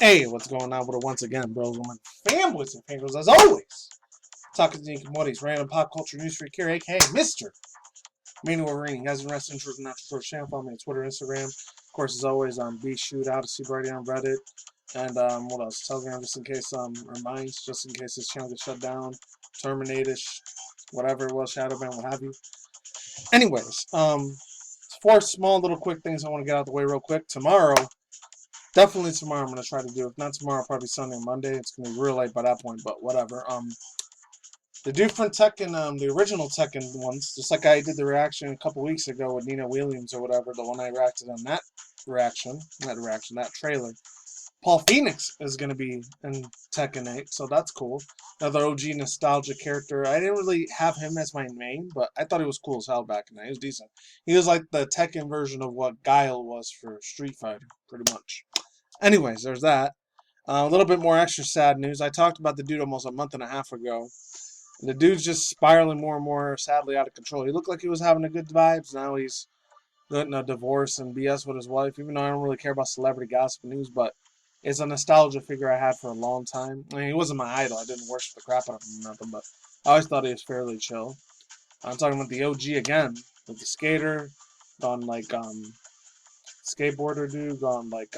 Hey, what's going on with it once again, bros, women, fanboys, and fangirls, as always. Talking to you commodities, random pop culture news freak here, aka Mr. Manuel Wolverine. Guys, in wrestling, truth and not for channel. Follow me on Twitter, Instagram. Of course, as always, B Shoot out to see Brady on Reddit. And what else? Telegram, just in case, or Minds, just in case this channel gets shut down, terminated, whatever it was, Shadowban, what have you. Anyways, 4 small little quick things I want to get out of the way real quick. Definitely tomorrow I'm going to try to do. If not tomorrow, probably Sunday or Monday. It's going to be real late by that point, but whatever. The different Tekken, the original Tekken ones, just like I did the reaction a couple weeks ago with Nina Williams or whatever, the one I reacted on that trailer. Paul Phoenix is going to be in Tekken 8, so that's cool. Another OG nostalgia character. I didn't really have him as my main, but I thought he was cool as hell back in that. He was decent. He was like the Tekken version of what Guile was for Street Fighter, pretty much. Anyways, there's that. A little bit more extra sad news. I talked about the dude almost a month and a half ago. The dude's just spiraling more and more, sadly, out of control. He looked like he was having a good vibes. Now he's getting a divorce and BS with his wife, even though I don't really care about celebrity gossip news, but it's a nostalgia figure I had for a long time. I mean, he wasn't my idol. I didn't worship the crap out of him or nothing, but I always thought he was fairly chill. I'm talking about the OG again, with the skater, gone like, skateboarder dude, gone like,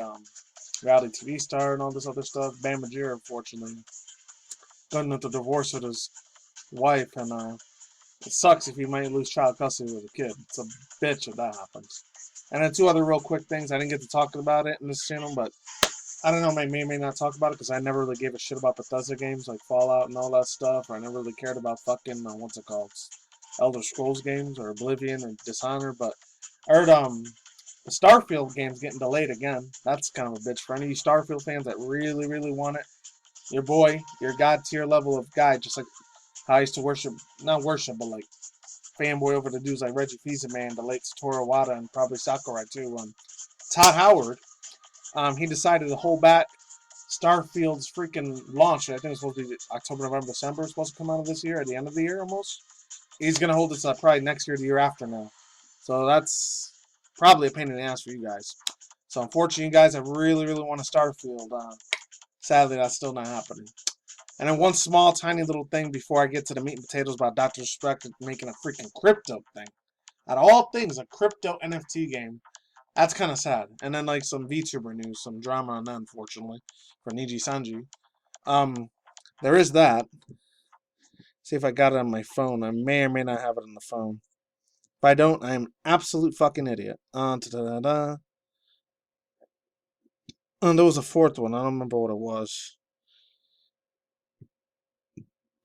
reality TV star and all this other stuff. Bam Margera, unfortunately, got into divorce with his wife, and it sucks if you might lose child custody with a kid. It's a bitch if that happens. And then 2 other real quick things. I didn't get to talk about it in this channel, but I don't know, I may or may not talk about it because I never really gave a shit about Bethesda games like Fallout and all that stuff, or I never really cared about fucking, what's it called, Elder Scrolls games, or Oblivion, or Dishonored, but I heard, the Starfield game's getting delayed again. That's kind of a bitch. For any of you Starfield fans that really, really want it, your boy, your god tier level of guy, just like how I used to worship, not worship, but like fanboy over the dudes like Reggie Fils-Aimé, the late Satoru Iwata, and probably Sakurai too. Todd Howard, he decided to hold back Starfield's freaking launch. I think it's supposed to be October, November, December. It's supposed to come out of this year, at the end of the year almost. He's going to hold this probably next year, the year after now. So that's probably a pain in the ass for you guys. So unfortunately, you guys that really, really want a Starfield, sadly, that's still not happening. And then one small, tiny little thing before I get to the meat and potatoes about DrDisrespect making a freaking crypto thing. Out of all things, a crypto NFT game. That's kind of sad. And then like some Vtuber news, some drama on that, unfortunately, for NIJISANJI. There is that. See if I got it on my phone. I may or may not have it on the phone. If I don't, I'm an absolute fucking idiot. And there was a 4th one. I don't remember what it was.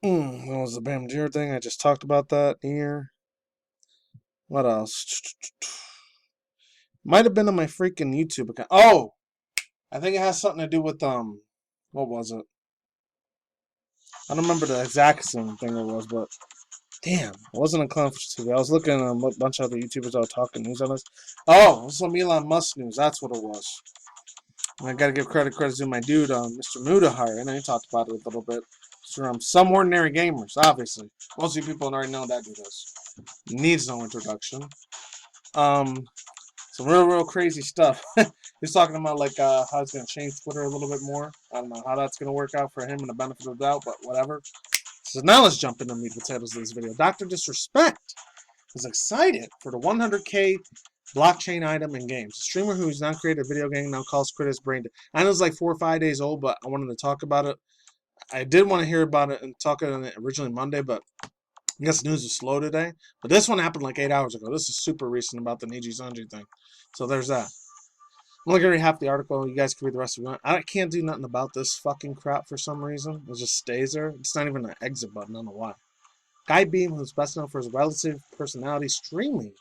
That was the Bam Margera thing. I just talked about that here. What else? Might have been on my freaking YouTube account. Oh! I think it has something to do with, what was it? I don't remember the exact same thing it was, but damn, it wasn't a conference TV. I was looking at a bunch of other YouTubers that were talking news on this. Oh, it was some Elon Musk news. That's what it was. And I gotta give credit to my dude, Mr. Mudahar, and I talked about it a little bit. From Some Ordinary Gamers, obviously. Most of you people already know that dude does. Needs no introduction. Some real crazy stuff. He's talking about like how it's gonna change Twitter a little bit more. I don't know how that's gonna work out for him and the benefit of the doubt, but whatever. So now let's jump into the meat and potatoes of this video. DrDisrespect is excited for the 100K blockchain item in games. A streamer who's now created a video game now calls critics brain dead. I know it's like 4 or 5 days old, but I wanted to talk about it. I did want to hear about it and talk on it originally Monday, but I guess news was slow today. But this one happened like 8 hours ago. This is super recent about the NIJISANJI thing. So there's that. I'm only going to read half the article. You guys can read the rest of it. I can't do nothing about this fucking crap for some reason. It just stays there. It's not even an exit button. I don't know why. Guy Beem, who's best known for his relative personality streaming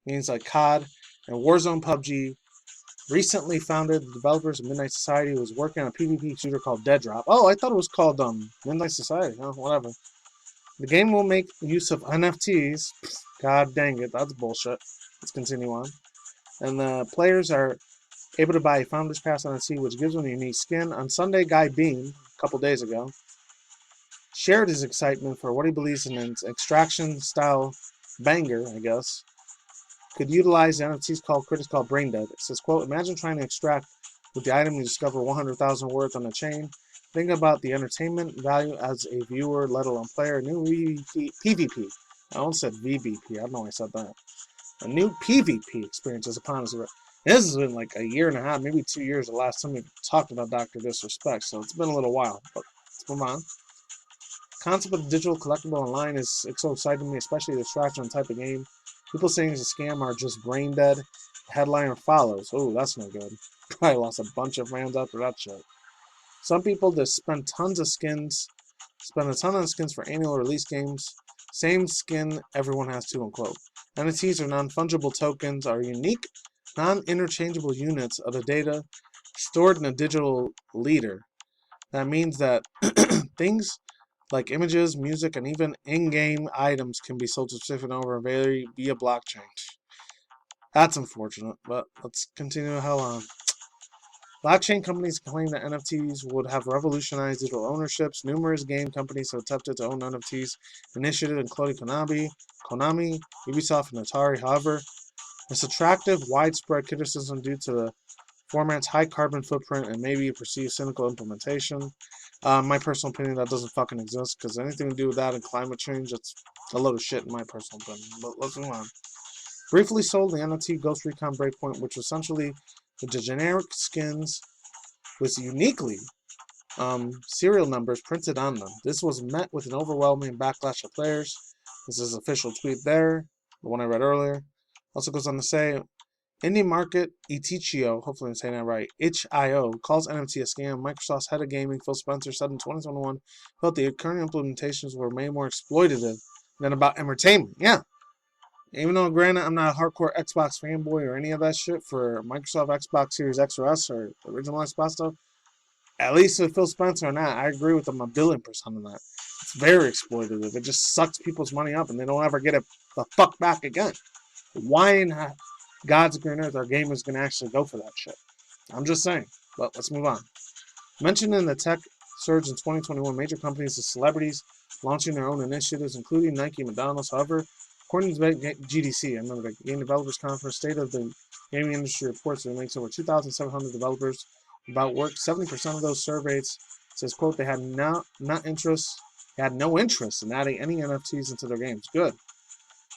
games like COD and Warzone PUBG, recently founded the developers of Midnight Society, who was working on a PvP shooter called deaddrop. Oh, I thought it was called Midnight Society. Oh, whatever. The game will make use of NFTs. God dang it, that's bullshit. Let's continue on. And the players are able to buy a Founder's Pass NFT, which gives them a unique skin. On Sunday, Guy Beem, a couple days ago, shared his excitement for what he believes in an extraction-style banger, I guess, could utilize NFTs called critics called brain dead. It says, quote, imagine trying to extract With the item, you discover 100,000 worth on a chain. Think about the entertainment value as a viewer, let alone player. New PvP. I almost said VVP. I don't know why I said that. A new PvP experience is upon us. This has been like a year and a half, maybe 2 years the last time we talked about DrDisrespect, so it's been a little while, but let's move on. Concept of digital collectible online is so exciting to me, especially the distraction type of game. People saying it's a scam are just brain dead. The headliner follows. Oh, that's no good. Probably lost a bunch of fans after that shit. Some people just spend a ton of skins for annual release games. Same skin everyone has to, unquote. NFTs or non-fungible tokens are unique, non-interchangeable units of the data stored in a digital leader. That means that things like images, music, and even in-game items can be sold specifically over via blockchain. That's unfortunate, but let's continue the hell on. Blockchain companies claim that NFTs would have revolutionized digital ownerships. Numerous game companies have attempted to own NFTs, initiated including Konami, Ubisoft, and Atari. However, this attractive, widespread criticism due to the format's high carbon footprint and maybe a perceived cynical implementation. My personal opinion, that doesn't fucking exist, because anything to do with that and climate change, it's a load of shit in my personal opinion. But let's move on. Briefly sold the NFT Ghost Recon Breakpoint, which was essentially the generic skins with uniquely serial numbers printed on them. This was met with an overwhelming backlash of players. This is official tweet there, the one I read earlier. Also goes on to say, Indie Market Itichio, hopefully I'm saying that right, Itch.io, calls NFT a scam. Microsoft's head of gaming, Phil Spencer, said in 2021, felt the current implementations were made more exploitative than about entertainment. Yeah. Even though, granted, I'm not a hardcore Xbox fanboy or any of that shit for Microsoft Xbox Series X or S or original Xbox stuff, at least with Phil Spencer and that, I agree with him 1,000,000,000% on that. It's very exploitative. It just sucks people's money up and they don't ever get it the fuck back again. Why in God's green earth are gamers going to actually go for that shit? I'm just saying. But let's move on. Mentioned in the tech surge in 2021, major companies and celebrities launching their own initiatives, including Nike and McDonald's. However, according to GDC, I remember the Game Developers Conference, State of the Gaming Industry reports that it makes over 2,700 developers about work. 70% of those surveyed says, quote, they had no interest in adding any NFTs into their games. Good.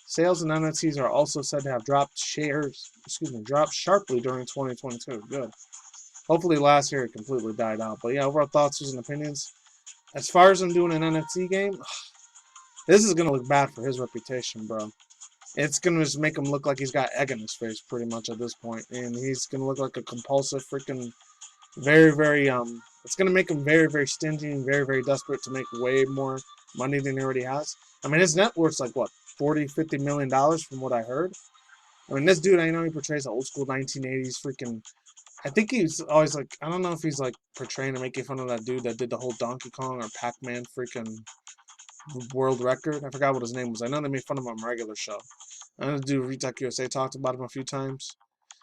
Sales in NFTs are also said to have dropped sharply during 2022. Good. Hopefully last year it completely died out. But yeah, overall thoughts, views, and opinions. As far as I'm doing an NFT game, this is going to look bad for his reputation, bro. It's going to just make him look like he's got egg in his face pretty much at this point. And he's going to look like a compulsive freaking it's going to make him very, very stingy and very, very desperate to make way more money than he already has. I mean, his net worth's like, what, $40-50 million from what I heard? I mean, this dude, I know he portrays an old school 1980s freaking... I think he's always like, I don't know if he's like portraying and making fun of that dude that did the whole Donkey Kong or Pac-Man freaking world record. I forgot what his name was. I know they made fun of him on a regular show. I know the dude Retech USA talked about him a few times.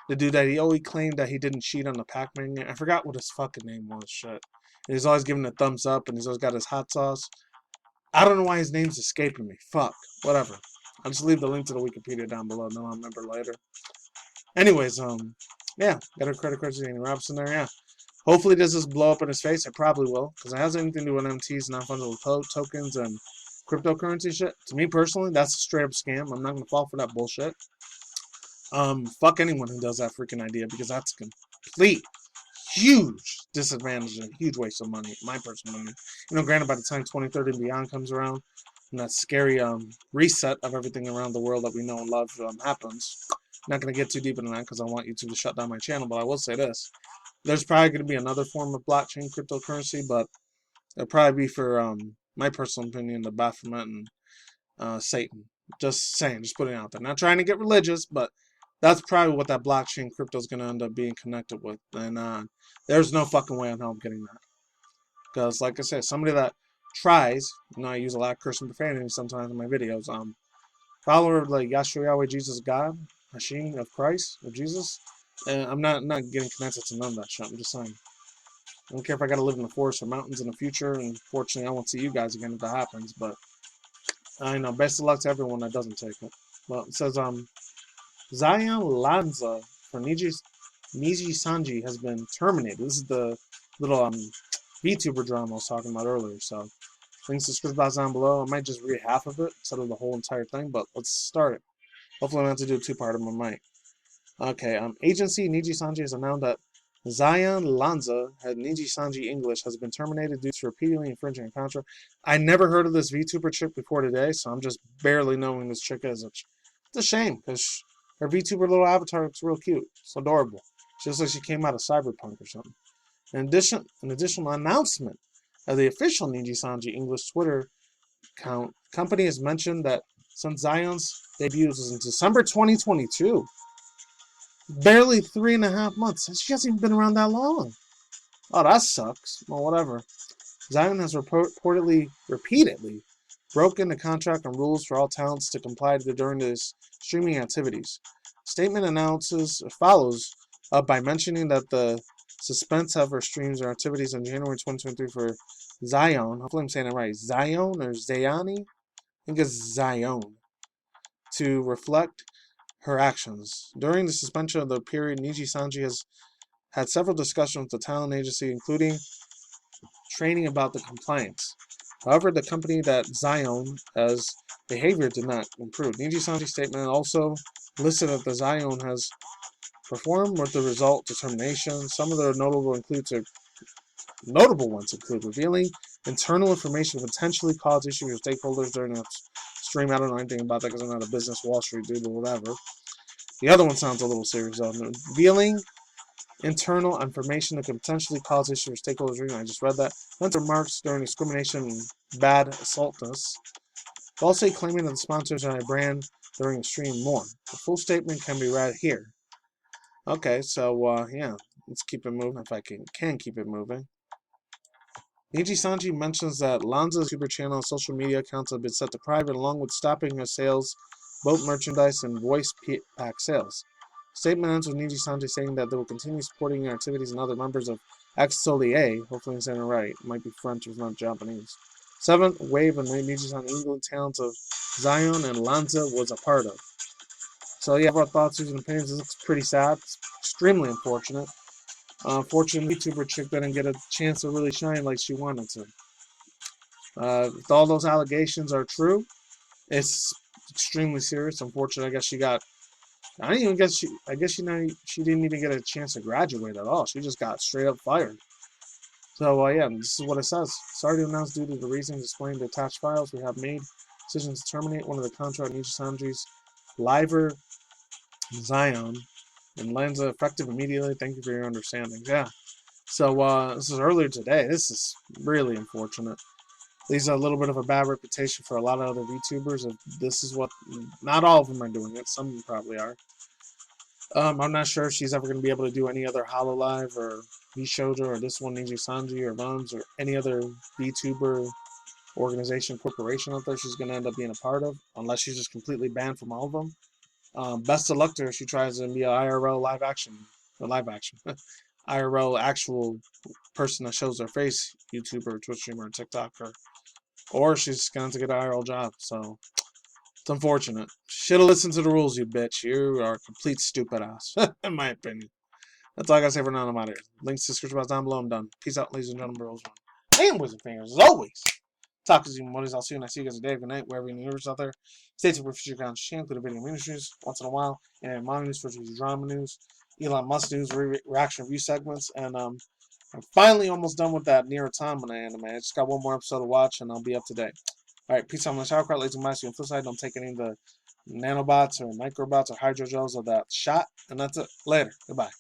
The dude that he always claimed that he didn't cheat on the Pac-Man game. I forgot what his fucking name was. Shit. And he's always giving a thumbs up and he's always got his hot sauce. I don't know why his name's escaping me. Fuck. Whatever. I'll just leave the link to the Wikipedia down below and then I'll remember later. Anyways, yeah. Got a credit card to Danny Robinson there, yeah. Hopefully does this blow up in his face. I probably will. Because it has anything to do with NFTs, non-fungible tokens, and cryptocurrency shit. To me personally, that's a straight up scam. I'm not going to fall for that bullshit. Fuck anyone who does that freaking idea because that's complete, huge disadvantage and huge waste of money, my personal opinion. You know, granted, by the time 2030 and beyond comes around, and that scary reset of everything around the world that we know and love happens, I'm not going to get too deep into that because I want YouTube to shut down my channel, but I will say this. There's probably going to be another form of blockchain cryptocurrency, but it'll probably be for, my personal opinion, the Baphomet and Satan. Just saying, just putting it out there. Not trying to get religious, but that's probably what that blockchain crypto is going to end up being connected with. And there's no fucking way in hell I'm getting that. Because, like I said, somebody that tries, you know, I use a lot of cursing profanity sometimes in my videos. Follower of like Yahshua Yahweh Jesus God, Hashem of Christ, of Jesus. And I'm not getting connected to none of that shit. I'm just saying. I don't care if I got to live in the forest or mountains in the future. And fortunately, I won't see you guys again if that happens. But I know. Best of luck to everyone that doesn't take it. Well, it says, Zaion Lanza for NIJISANJI has been terminated. This is the little VTuber drama I was talking about earlier. So links to the script box down below. I might just read half of it instead of the whole entire thing, but let's start it. Hopefully I don't have to do a two-part. I might. Okay, agency NIJISANJI has announced that Zaion Lanza at NIJISANJI English has been terminated due to repeatedly infringing a contract. I never heard of this VTuber chick before today, so I'm just barely knowing this chick is. It's a shame, because her VTuber little avatar looks real cute. It's adorable. She looks like she came out of Cyberpunk or something. In addition, an additional announcement of the official NIJISANJI English Twitter account, company has mentioned that since Zaion's debut was in December 2022, barely 3.5 months. She hasn't even been around that long. Oh, that sucks. Well, whatever. Zaion has repeatedly broken the contract and rules for all talents to comply to during his streaming activities. Statement follows up by mentioning that the suspense of her streams or activities in January 2023 for Zaion, hopefully I'm saying it right, Zaion or Zayani? I think it's Zaion, to reflect her actions. During the suspension of the period, NIJISANJI has had several discussions with the talent agency, including training about the compliance. However, the company that Zaion's behavior did not improve. NIJISANJI's statement also listed that the Zaion has performed with the result determination. Some of the notable ones include revealing internal information that potentially cause issues with stakeholders during a stream. I don't know anything about that because I'm not a business Wall Street dude or whatever. The other one sounds a little serious though. Revealing internal information that could potentially cause issues with stakeholders. I just read that. Went remarks during discrimination and bad assaultness. Also claiming that the sponsors are a brand during the stream more. The full statement can be read here. Okay, so yeah, let's keep it moving if I can keep it moving. NIJISANJI mentions that Lanza's YouTuber channel and social media accounts have been set to private, along with stopping her sales, both merchandise and voice pack sales. Statement ends with NIJISANJI saying that they will continue supporting your activities and other members of Exolier, hopefully I'm saying it right, it might be French if not Japanese. Seventh wave of NIJISANJI England talents of Zaion and Lanza was a part of. So yeah, our thoughts, views, and opinions. This looks pretty sad. It's extremely unfortunate. Unfortunately, YouTuber chick didn't get a chance to really shine like she wanted to. If all those allegations are true, it's extremely serious. Unfortunately, I guess she got. I don't even guess she. I guess she didn't even get a chance to graduate at all. She just got straight up fired. So yeah, this is what it says. Sorry to announce, due to the reasons explained in the attached files, we have made decisions to terminate one of the contract NIJISANJI's liver Zaion and Lanza effective immediately. Thank you for your understanding. Yeah. So this is earlier today. This is really unfortunate. Leaves a little bit of a bad reputation for a lot of other VTubers. If this is what, not all of them are doing it. Some of them probably are. I'm not sure if she's ever going to be able to do any other HoloLive or VShoja or this one NIJISANJI or Vons or any other VTuber organization, corporation out there she's going to end up being a part of, unless she's just completely banned from all of them. Best of luck to her if she tries to be an IRL IRL actual person that shows their face, YouTuber, Twitch streamer, TikToker, or she's going to get an IRL job. So it's unfortunate. Should have listened to the rules, you bitch. You are a complete stupid ass, in my opinion. That's all I gotta say for now. I'm out of here. Links to the description box down below. I'm done. Peace out, ladies and gentlemen, bros. And boys and fingers, as always. Talk to you, buddies. I'll see you and I see you guys today. Good night, wherever in the universe out there. Stay tuned for future content. Include video ministries once in a while, and manga news, for drama news, Elon Musk news, reaction review segments, and I'm finally almost done with that Nier Automata anime. I just got one more episode to watch, and I'll be up to date. All right, peace out, my sauerkraut, ladies and mice. On the flip side, don't take any of the nanobots or microbots or hydrogels of that shot, and that's it. Later. Goodbye.